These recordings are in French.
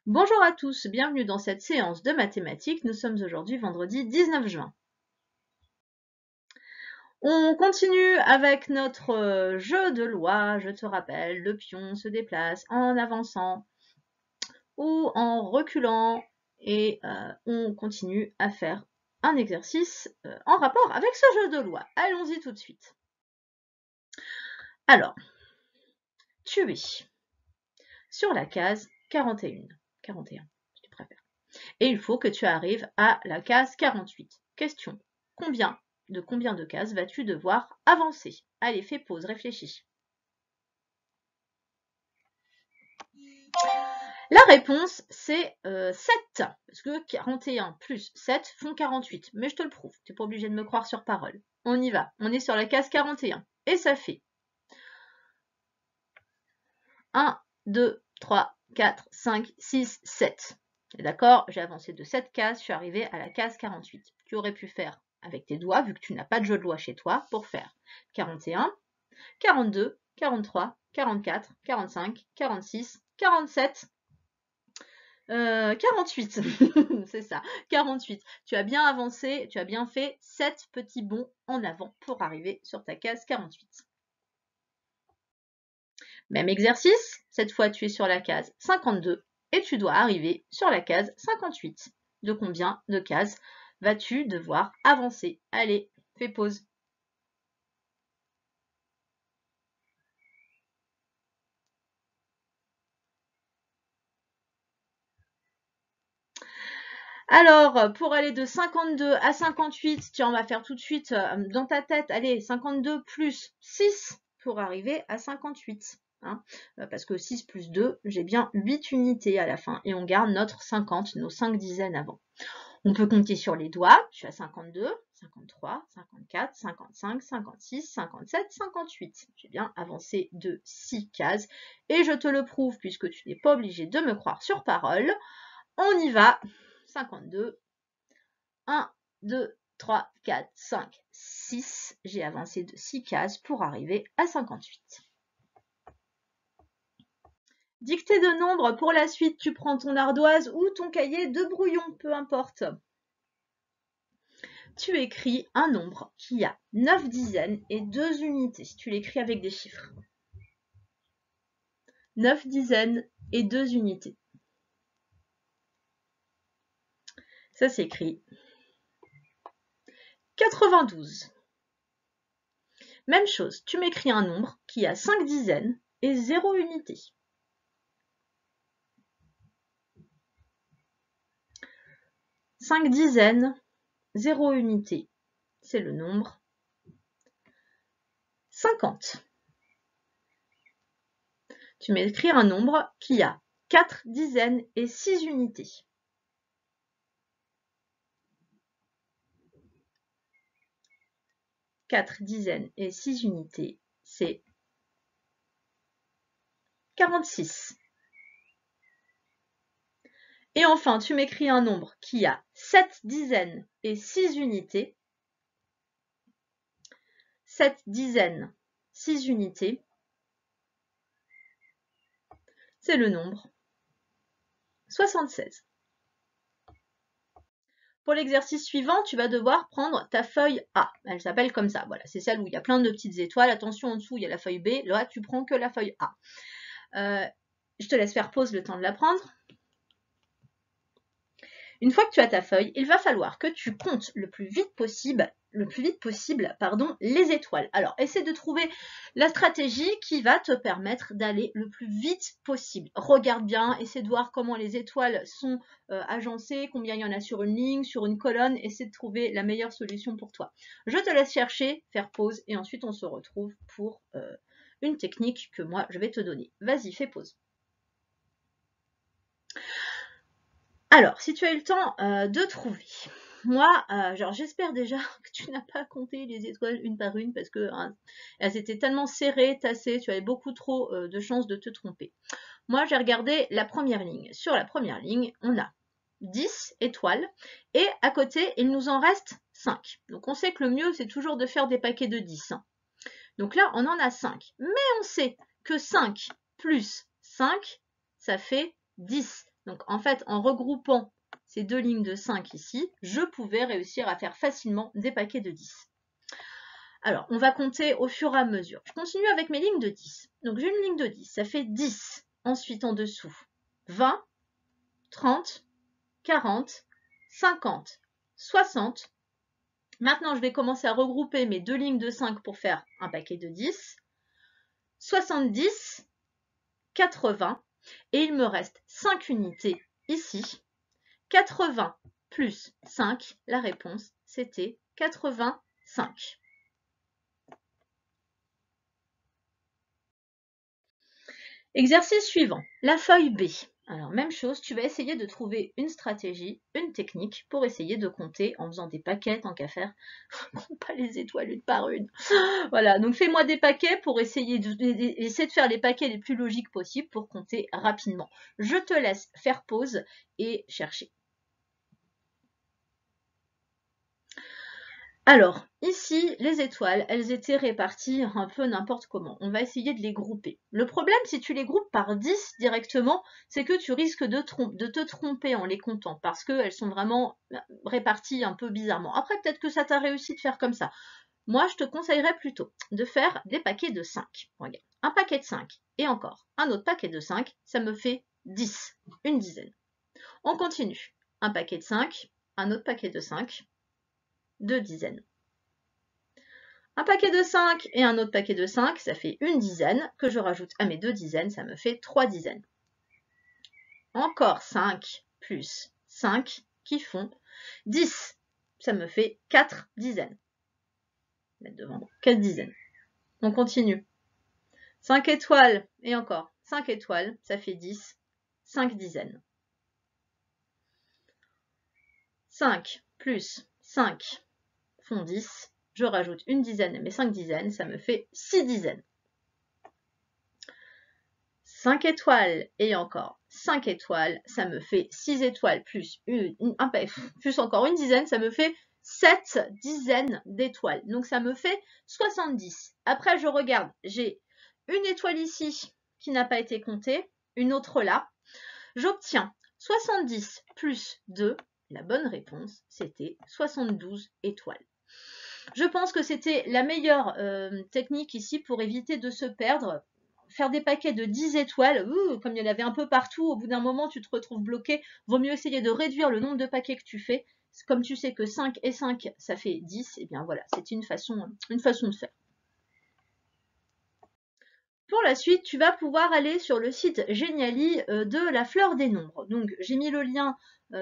Bonjour à tous, bienvenue dans cette séance de mathématiques. Nous sommes aujourd'hui vendredi 19 juin. On continue avec notre jeu de loi. Je te rappelle, le pion se déplace en avançant ou en reculant et on continue à faire un exercice en rapport avec ce jeu de loi. Allons-y tout de suite. Alors, tu es sur la case 41, si tu préfères. Et il faut que tu arrives à la case 48. Question, combien de cases vas-tu devoir avancer? Allez, fais pause, réfléchis. La réponse, c'est 7, parce que 41 plus 7 font 48, mais je te le prouve, tu n'es pas obligé de me croire sur parole. On y va, on est sur la case 41, et ça fait 1, 2, 3, 4, 5, 6, 7. D'accord, j'ai avancé de 7 cases, je suis arrivée à la case 48. Tu aurais pu faire avec tes doigts, vu que tu n'as pas de jeu de loi chez toi, pour faire 41, 42, 43, 44, 45, 46, 47, 48. C'est ça, 48. Tu as bien avancé, tu as bien fait 7 petits bonds en avant pour arriver sur ta case 48. Même exercice, cette fois tu es sur la case 52 et tu dois arriver sur la case 58. De combien de cases vas-tu devoir avancer? Allez, fais pause. Alors, pour aller de 52 à 58, tiens, on va faire tout de suite dans ta tête, allez, 52 plus 6 pour arriver à 58. Hein, parce que 6 plus 2, j'ai bien 8 unités à la fin et on garde notre 50, nos 5 dizaines avant. On peut compter sur les doigts, je suis à 52, 53, 54, 55, 56, 57, 58. J'ai bien avancé de 6 cases et je te le prouve puisque tu n'es pas obligé de me croire sur parole. On y va, 52, 1, 2, 3, 4, 5, 6. J'ai avancé de 6 cases pour arriver à 58. Dictée de nombres, pour la suite, tu prends ton ardoise ou ton cahier de brouillon, peu importe. Tu écris un nombre qui a 9 dizaines et 2 unités. Tu l'écris avec des chiffres. 9 dizaines et 2 unités. Ça s'écrit 92. Même chose, tu m'écris un nombre qui a 5 dizaines et 0 unité. 5 dizaines, 0 unité, c'est le nombre 50. Tu m'écris un nombre qui a 4 dizaines et 6 unités. 4 dizaines et 6 unités, c'est 46. Et enfin, tu m'écris un nombre qui a 7 dizaines et 6 unités. 7 dizaines, 6 unités, c'est le nombre 76. Pour l'exercice suivant, tu vas devoir prendre ta feuille A. Elle s'appelle comme ça. Voilà, c'est celle où il y a plein de petites étoiles. Attention, en dessous, il y a la feuille B. Là, tu prends que la feuille A. Je te laisse faire pause le temps de la prendre. Une fois que tu as ta feuille, il va falloir que tu comptes le plus vite possible, les étoiles. Alors, essaie de trouver la stratégie qui va te permettre d'aller le plus vite possible. Regarde bien, essaie de voir comment les étoiles sont agencées, combien il y en a sur une ligne, sur une colonne. Essaie de trouver la meilleure solution pour toi. Je te laisse chercher, faire pause et ensuite on se retrouve pour une technique que moi je vais te donner. Vas-y, fais pause. Alors, si tu as eu le temps de trouver, moi, j'espère déjà que tu n'as pas compté les étoiles une par une parce que elles étaient tellement serrées, tassées, tu avais beaucoup trop de chances de te tromper. Moi, j'ai regardé la première ligne. Sur la première ligne, on a 10 étoiles et à côté, il nous en reste 5. Donc, on sait que le mieux, c'est toujours de faire des paquets de 10. Hein. Donc là, on en a 5. Mais on sait que 5 plus 5, ça fait 10. Donc en fait, en regroupant ces deux lignes de 5 ici, je pouvais réussir à faire facilement des paquets de 10. Alors, on va compter au fur et à mesure. Je continue avec mes lignes de 10. Donc j'ai une ligne de 10, ça fait 10. Ensuite en dessous, 20, 30, 40, 50, 60. Maintenant, je vais commencer à regrouper mes deux lignes de 5 pour faire un paquet de 10. 70, 80. Et il me reste 5 unités ici. 80 plus 5, la réponse, c'était 85. Exercice suivant, la feuille B. Alors, même chose, tu vas essayer de trouver une stratégie, une technique pour essayer de compter en faisant des paquets, tant qu'à faire. Compte pas les étoiles une par une. Voilà, donc fais-moi des paquets pour essayer de faire les paquets les plus logiques possibles pour compter rapidement. Je te laisse faire pause et chercher. Alors, ici, les étoiles, elles étaient réparties un peu n'importe comment. On va essayer de les grouper. Le problème, si tu les groupes par 10 directement, c'est que tu risques de te tromper en les comptant parce qu'elles sont vraiment réparties un peu bizarrement. Après, peut-être que ça t'a réussi de faire comme ça. Moi, je te conseillerais plutôt de faire des paquets de 5. Regarde, un paquet de 5 et encore un autre paquet de 5, ça me fait 10, une dizaine. On continue. Un paquet de 5, un autre paquet de 5, 2 dizaines. Un paquet de 5 et un autre paquet de 5, ça fait une dizaine, que je rajoute à mes 2 dizaines, ça me fait 3 dizaines. Encore 5 plus 5 qui font 10, ça me fait 4 dizaines. Mettre devant 4 dizaines. On continue. 5 étoiles et encore 5 étoiles, ça fait 10, 5 dizaines. 5 plus 5 font 10. Je rajoute une dizaine à mes 5 dizaines, ça me fait 6 dizaines. 5 étoiles et encore 5 étoiles, ça me fait 6 étoiles plus encore une dizaine, ça me fait 7 dizaines d'étoiles. Donc ça me fait 70. Après, je regarde, j'ai une étoile ici qui n'a pas été comptée, une autre là. J'obtiens 70 plus 2. La bonne réponse, c'était 72 étoiles. Je pense que c'était la meilleure technique ici pour éviter de se perdre. Faire des paquets de 10 étoiles, comme il y en avait un peu partout, au bout d'un moment, tu te retrouves bloqué. Vaut mieux essayer de réduire le nombre de paquets que tu fais. Comme tu sais que 5 et 5, ça fait 10, et bien voilà, c'est une façon de faire. Pour la suite, tu vas pouvoir aller sur le site Geniali de la fleur des nombres. Donc, j'ai mis le lien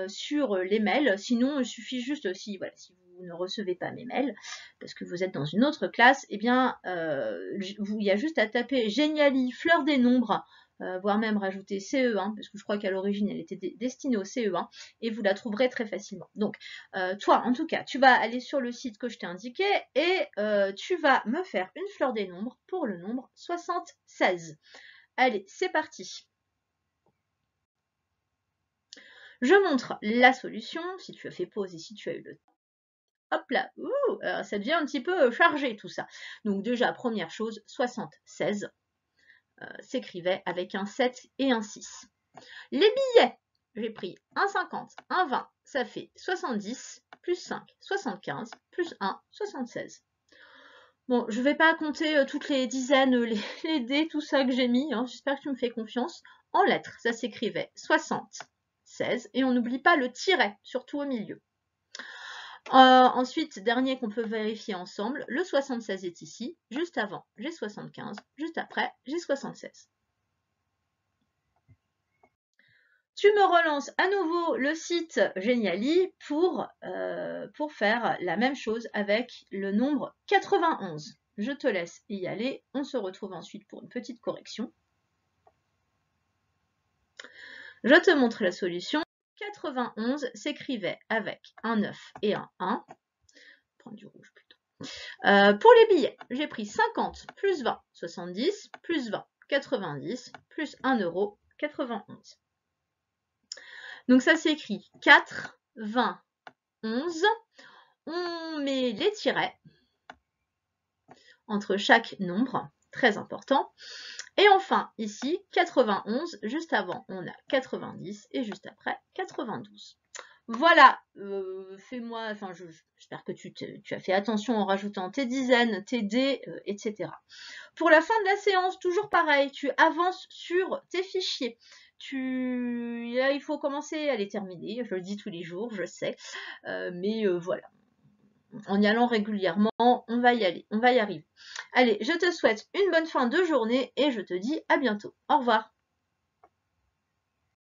sur les mails. Sinon, il suffit juste, si vous ne recevez pas mes mails, parce que vous êtes dans une autre classe, eh bien, il y a juste à taper Geniali fleur des nombres, voire même rajouter CE1, parce que je crois qu'à l'origine, elle était destinée au CE1, et vous la trouverez très facilement. Donc, toi, en tout cas, tu vas aller sur le site que je t'ai indiqué, et tu vas me faire une fleur des nombres pour le nombre 76. Allez, c'est parti. Je montre la solution, si tu as fait pause et si tu as eu le temps. Hop là, ça devient un petit peu chargé tout ça. Donc déjà, première chose, 76 s'écrivait avec un 7 et un 6. Les billets, j'ai pris un 50, un 20, ça fait 70, plus 5, 75, plus 1, 76. Bon, je ne vais pas compter toutes les dizaines, les dés, tout ça que j'ai mis, hein. J'espère que tu me fais confiance. En lettres, ça s'écrivait 76, et on n'oublie pas le tiret, surtout au milieu. Ensuite, dernier qu'on peut vérifier ensemble, le 76 est ici, juste avant, j'ai 75, juste après, j'ai 76. Tu me relances à nouveau le site Geniali pour faire la même chose avec le nombre 91. Je te laisse y aller. On se retrouve ensuite pour une petite correction. Je te montre la solution. 91 s'écrivait avec un 9 et un 1. Prendre du rouge plutôt. Pour les billets, j'ai pris 50 plus 20, 70, plus 20, 90, plus 1 euro, 91. Donc ça s'écrit 4, 20, 11. On met les tirets entre chaque nombre, très important. Et enfin, ici, 91, juste avant, on a 90 et juste après, 92. Voilà, fais-moi, enfin, j'espère que tu as fait attention en rajoutant tes dizaines, tes dés, etc. Pour la fin de la séance, toujours pareil, tu avances sur tes fichiers. Là, il faut commencer à les terminer, je le dis tous les jours, je sais, mais voilà. En y allant régulièrement, on va y aller, on va y arriver. Allez, je te souhaite une bonne fin de journée et je te dis à bientôt. Au revoir.